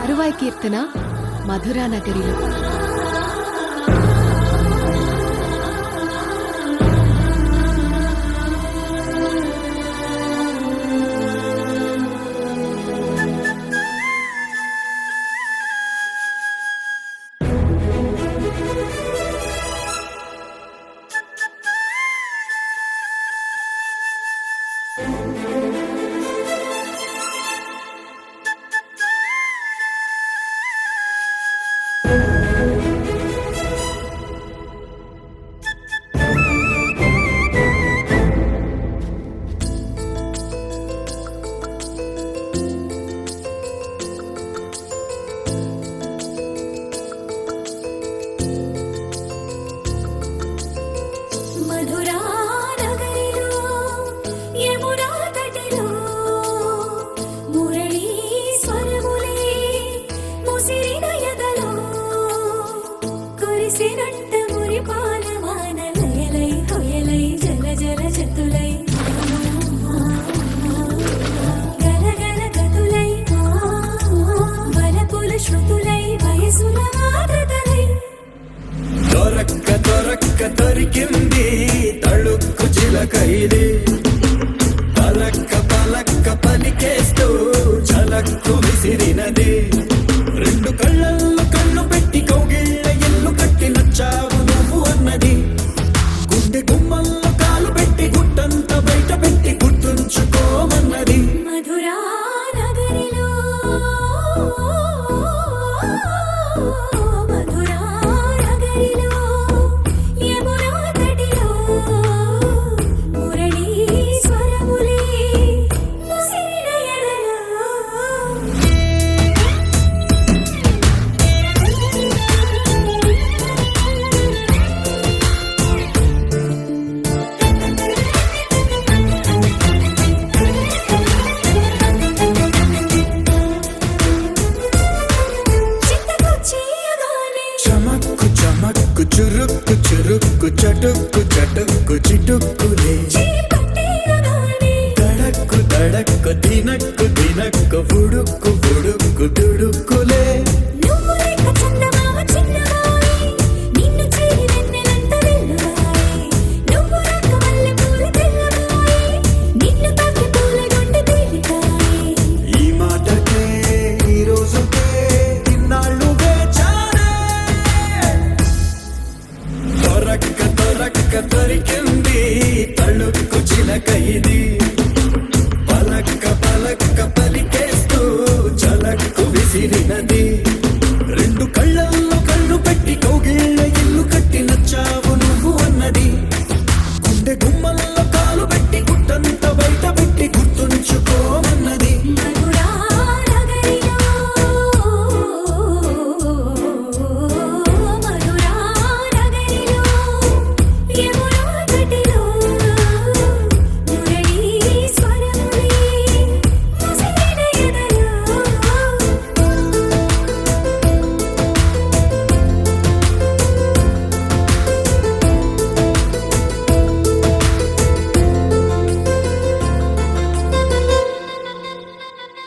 తరువాయి కీర్తన మధురా నగరిలో. దొరికింది తళుక్కు చిలకైది పలక్క పలక్క పలికేస్తూ చలక్కు విసిరినది రెండు కళ్ళల్లో కళ్ళు పెట్టి కౌగిళ్ళ ఇల్లు కట్టి నచ్చావు నువ్వు అన్నది గుండె గుమ్మల్లో కాలు పెట్టి గుట్టంత బయట పెట్టి గుర్తుంచుకోమన్నది మధురా నగరిలో చురుక్కు చురుక్కు చటుక్కు చటుక్కు చిటుక్కులే తడక్కు తడక్కు తినక్కు తినక్కు బుడుక్కు బుడుక్కు దుడుక్కులే ఈ మాటకే ఈ రోజుకే ఇన్నాళ్ళు దొరికింది తళుక్కు చిలకైది పలక్క పలక్క పలికేస్తూ చలక్కు విసిరినది